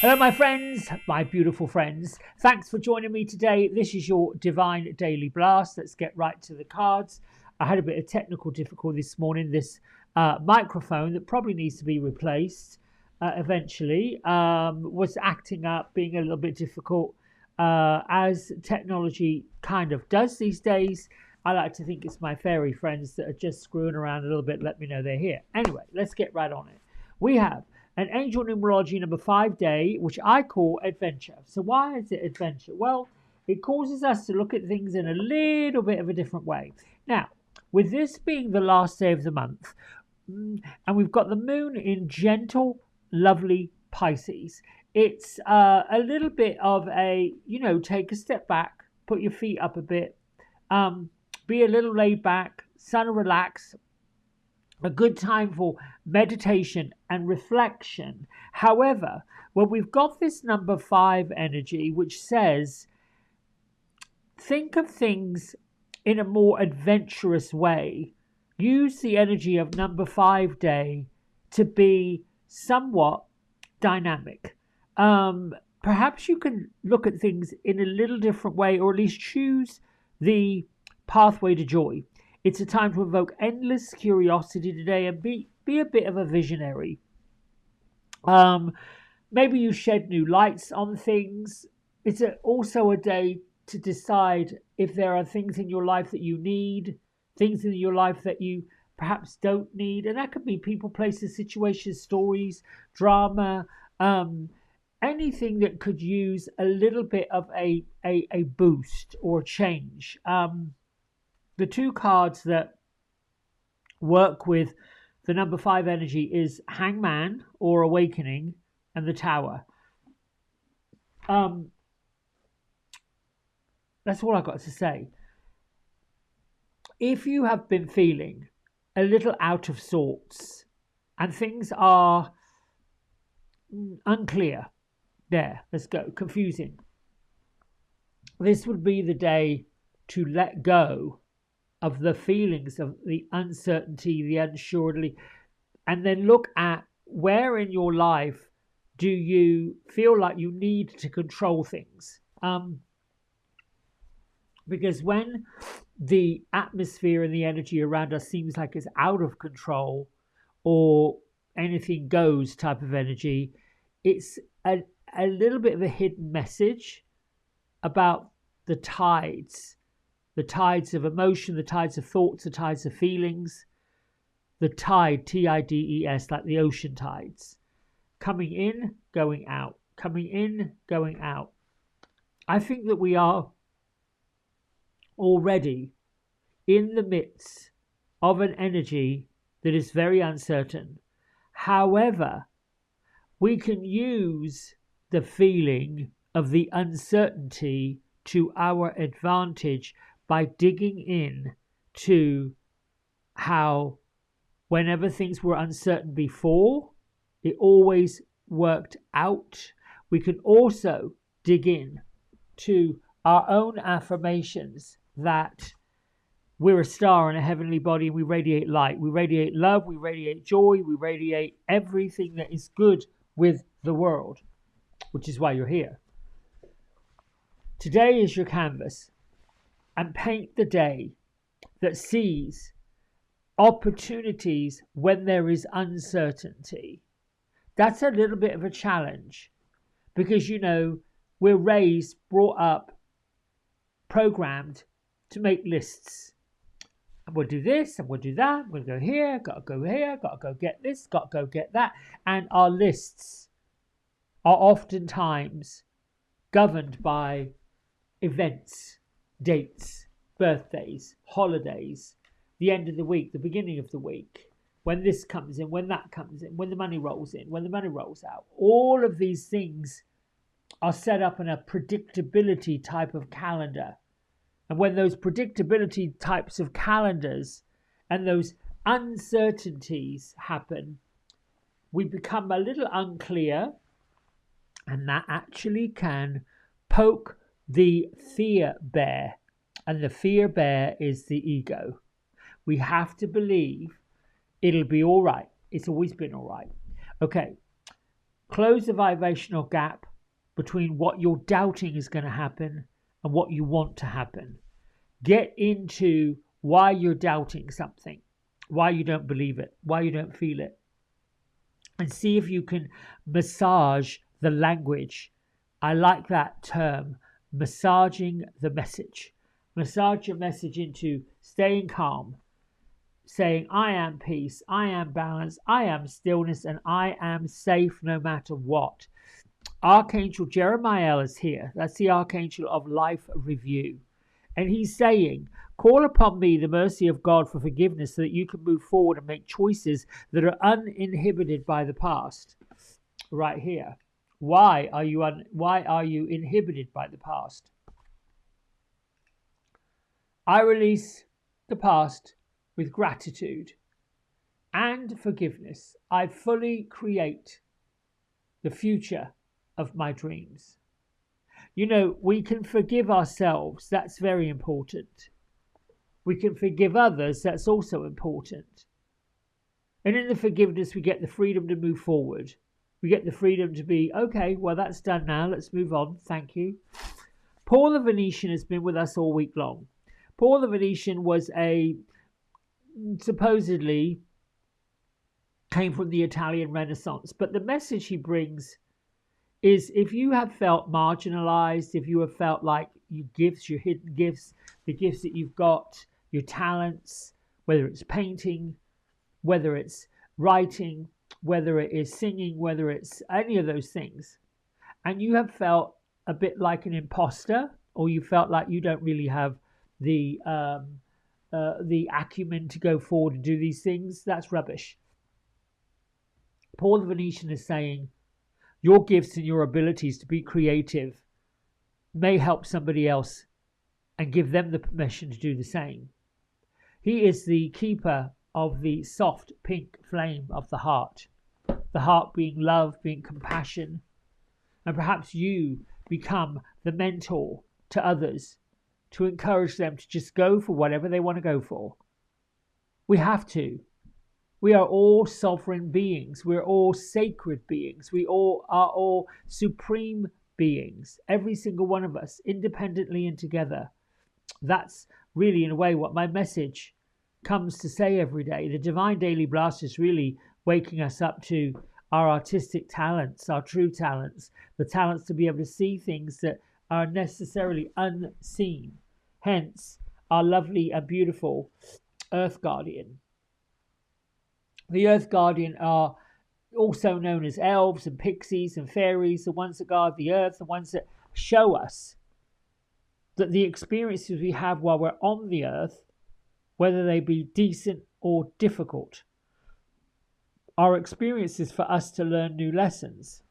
Hello, my friends, my beautiful friends. Thanks for joining me today. This is your Divine Daily Blast. Let's get right to the cards. I had a bit of technical difficulty this morning. This microphone that probably needs to be replaced eventually was acting up, being a little bit difficult as technology kind of does these days. I like to think it's my fairy friends that are just screwing around a little bit. Let me know they're here. Anyway, let's get right on it. We have an angel numerology number 5 day, which I call adventure. So why is it adventure? Well, it causes us to look at things in a little bit of a different way. Now, with this being the last day of the month, and we've got the moon in gentle, lovely Pisces, it's a little bit of a, take a step back, put your feet up a bit, be a little laid back, sun and relax, a good time for meditation and reflection. However, when we've got this number 5 energy, which says, think of things in a more adventurous way, use the energy of number 5 day to be somewhat dynamic. Perhaps you can look at things in a little different way, or at least choose the pathway to joy. It's a time to evoke endless curiosity today and be a bit of a visionary. Maybe you shed new lights on things. It's also a day to decide if there are things in your life that you need, things in your life that you perhaps don't need. And that could be people, places, situations, stories, drama, anything that could use a little bit of a boost or change. The two cards that work with the number 5 energy is Hangman or Awakening and the Tower. That's all I've got to say. If you have been feeling a little out of sorts and things are unclear, let's go, confusing, this would be the day to let go of the feelings of the uncertainty, the unsurety, and then look at where in your life do you feel like you need to control things. Because when the atmosphere and the energy around us seems like it's out of control or anything goes type of energy, it's a little bit of a hidden message about the tides of emotion, the tides of thoughts, the tides of feelings, the tide, Tides, like the ocean tides, coming in, going out, coming in, going out. I think that we are already in the midst of an energy that is very uncertain. However, we can use the feeling of the uncertainty to our advantage by digging in to how whenever things were uncertain before, it always worked out. We can also dig in to our own affirmations that we're a star in a heavenly body and we radiate light, we radiate love, we radiate joy, we radiate everything that is good with the world, which is why you're here. Today is your canvas. And paint the day that sees opportunities when there is uncertainty. That's a little bit of a challenge because, we're raised, brought up, programmed to make lists. And we'll do this and we'll do that. We'll go here, got to go here, got to go get this, got to go get that. And our lists are oftentimes governed by events, dates, birthdays, holidays, the end of the week, the beginning of the week, when this comes in, when that comes in, when the money rolls in, when the money rolls out. All of these things are set up in a predictability type of calendar. And when those predictability types of calendars and those uncertainties happen, we become a little unclear, and that actually can poke the fear bear, and the fear bear is the ego. We have to believe it'll be all right. It's always been all right. Okay, Close the vibrational gap between what you're doubting is going to happen and what you want to happen. Get into why you're doubting something, why you don't believe it, why you don't feel it, and see if you can massage the language. I like that term, massaging the message. Massage your message into staying calm, saying, I am peace, I am balance, I am stillness, and I am safe no matter what. Archangel Jeremiah is here. That's the Archangel of Life Review. And he's saying, call upon me, the mercy of God, for forgiveness so that you can move forward and make choices that are uninhibited by the past. Right here. Why are you inhibited by the past? I release the past with gratitude and forgiveness. I fully create the future of my dreams. You know, we can forgive ourselves. That's very important. We can forgive others. That's also important. And in the forgiveness, we get the freedom to move forward. We get the freedom to be, okay, well, that's done now. Let's move on. Thank you. Paul the Venetian has been with us all week long. Paul the Venetian was supposedly came from the Italian Renaissance. But the message he brings is, if you have felt marginalized, if you have felt like your gifts, your hidden gifts, the gifts that you've got, your talents, whether it's painting, whether it's writing, whether it is singing, whether it's any of those things, and you have felt a bit like an imposter, or you felt like you don't really have the acumen to go forward and do these things, that's rubbish. Paul the Venetian is saying, your gifts and your abilities to be creative may help somebody else and give them the permission to do the same. He is the keeper of the soft pink flame of the heart being love, being compassion, and perhaps you become the mentor to others to encourage them to just go for whatever they want to go for. We have to. We are all sovereign beings. We're all sacred beings. We all are all supreme beings. Every single one of us, independently and together. That's really, in a way, what my message comes to say every day. The Divine Daily Blast is really waking us up to our artistic talents, our true talents, the talents to be able to see things that are necessarily unseen. Hence, our lovely and beautiful Earth Guardian. The Earth Guardian are also known as elves and pixies and fairies, the ones that guard the earth, the ones that show us that the experiences we have while we're on the earth, whether they be decent or difficult, are experiences for us to learn new lessons.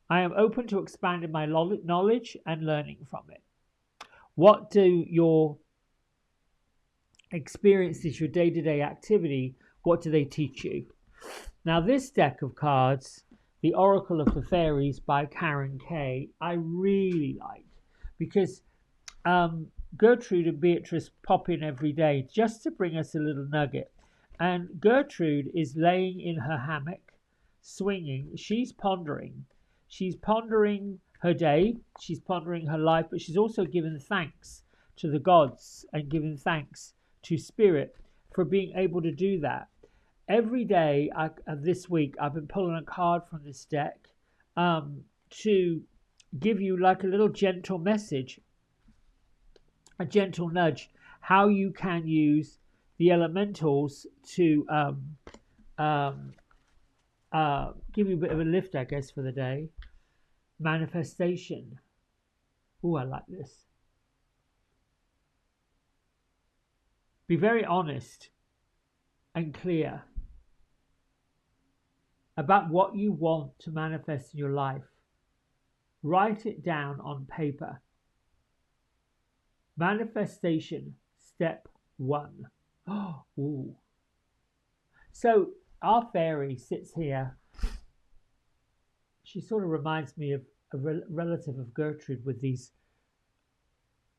I am open to expanding my knowledge and learning from it. What do your experiences, your day-to-day activity, what do they teach you? Now, this deck of cards, The Oracle of the Fairies by Karen Kay, I really like, because Gertrude and Beatrice pop in every day just to bring us a little nugget. And Gertrude is laying in her hammock, swinging. She's pondering. She's pondering her day. She's pondering her life, but she's also giving thanks to the gods and giving thanks to Spirit for being able to do that. Every day this week, I've been pulling a card from this deck to give you like a little gentle message, a gentle nudge, how you can use the elementals to give you a bit of a lift, I guess, for the day. Manifestation. Oh, I like this. Be very honest and clear about what you want to manifest in your life. Write it down on paper. Manifestation, step 1. Ooh. So our fairy sits here. She sort of reminds me of a relative of Gertrude with these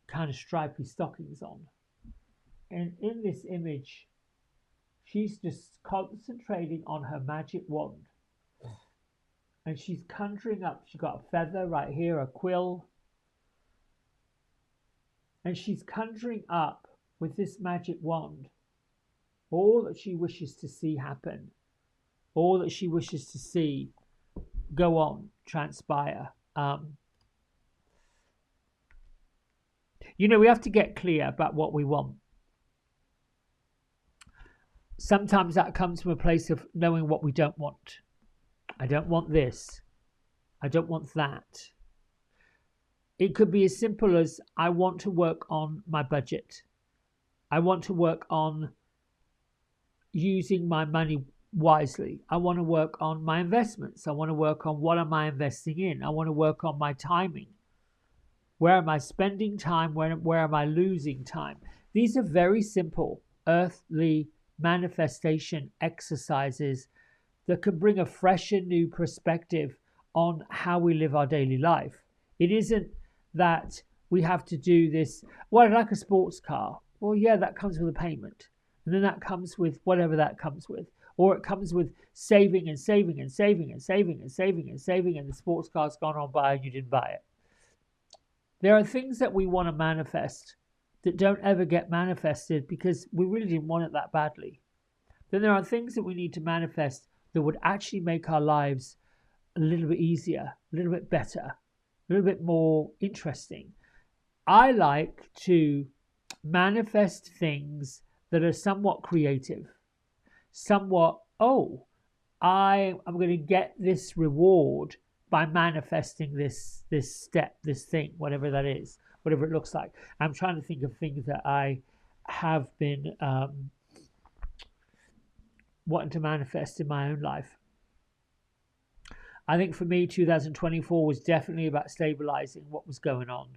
kind of stripy stockings on. And in this image, she's just concentrating on her magic wand. And she's conjuring up, she's got a feather right here, a quill, and she's conjuring up with this magic wand all that she wishes to see happen, all that she wishes to see go on, transpire. We have to get clear about what we want. Sometimes that comes from a place of knowing what we don't want. I don't want this. I don't want that. It could be as simple as I want to work on my budget. I want to work on using my money wisely. I want to work on my investments. I want to work on what am I investing in. I want to work on my timing. Where am I spending time? Where am I losing time? These are very simple earthly manifestation exercises that can bring a fresh and new perspective on how we live our daily life. It isn't that we have to do this, well, like a sports car. Well, yeah, that comes with a payment. And then that comes with whatever that comes with. Or it comes with saving and saving and saving and saving and saving and saving, and the sports car's gone on by and you didn't buy it. There are things that we want to manifest that don't ever get manifested because we really didn't want it that badly. Then there are things that we need to manifest that would actually make our lives a little bit easier, a little bit better, a little bit more interesting. I like to manifest things that are somewhat creative, somewhat, I'm going to get this reward by manifesting this step, this thing, whatever that is, whatever it looks like. I'm trying to think of things that I have been wanting to manifest in my own life. I think for me, 2024 was definitely about stabilizing what was going on.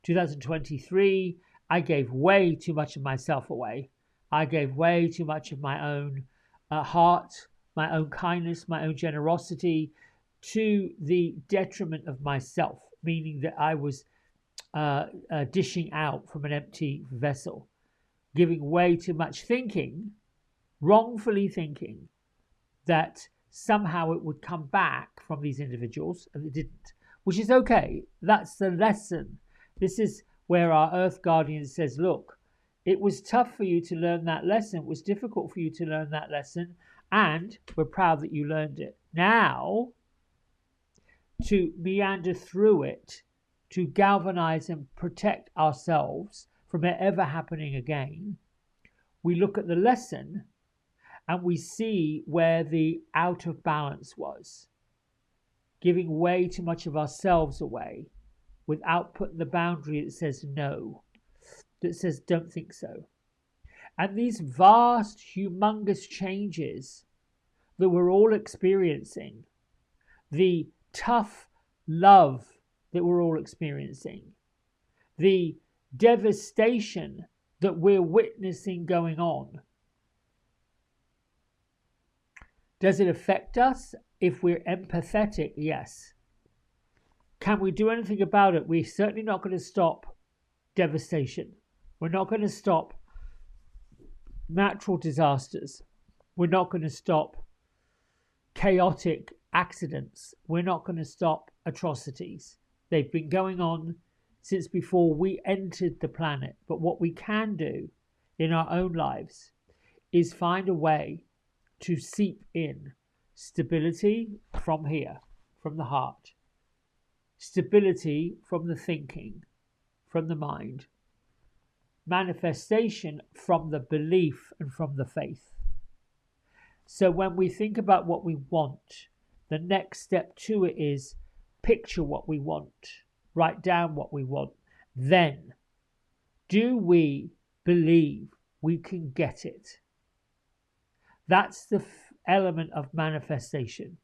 2023, I gave way too much of myself away. I gave way too much of my own heart, my own kindness, my own generosity to the detriment of myself, meaning that I was dishing out from an empty vessel, giving way too much thinking, wrongfully thinking that somehow it would come back from these individuals, and it didn't, which is okay. That's the lesson. This is where our Earth Guardian says, look, it was tough for you to learn that lesson. It was difficult for you to learn that lesson, and we're proud that you learned it. Now, to meander through it, to galvanize and protect ourselves from it ever happening again, we look at the lesson and we see where the out of balance was, giving way too much of ourselves away without putting the boundary that says no, that says don't think so. And these vast, humongous changes that we're all experiencing, the tough love that we're all experiencing, the devastation that we're witnessing going on, does it affect us? If we're empathetic, yes. Can we do anything about it? We're certainly not going to stop devastation. We're not going to stop natural disasters. We're not going to stop chaotic accidents. We're not going to stop atrocities. They've been going on since before we entered the planet. But what we can do in our own lives is find a way to seep in stability from here, from the heart, stability from the thinking, from the mind, manifestation from the belief and from the faith. So when we think about what we want, the next step to it is picture what we want, write down what we want. Then, do we believe we can get it? That's the element of manifestation.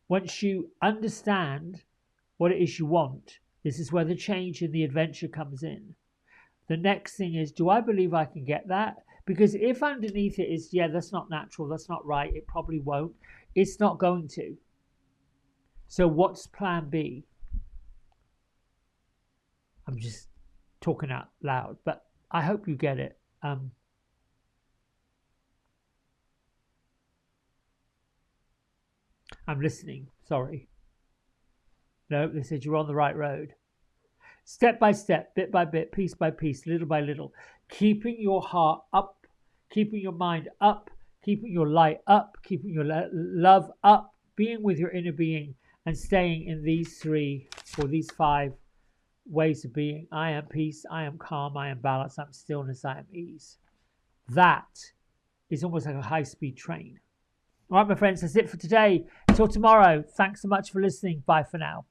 Once you understand what it is you want, this is where the change and the adventure comes in. The next thing is, do I believe I can get that? Because if underneath it is, yeah, that's not natural, that's not right, it probably won't, it's not going to. So what's plan B? I'm just talking out loud, but I hope you get it. I'm listening. Sorry. No, they said you're on the right road. Step by step, bit by bit, piece by piece, little by little, keeping your heart up, keeping your mind up, keeping your light up, keeping your love up, being with your inner being, and staying in these 3 or these 5 ways of being. I am peace, I am calm, I am balance, I am stillness, I am ease. That is almost like a high-speed train. All right, my friends, that's it for today. Until tomorrow, thanks so much for listening. Bye for now.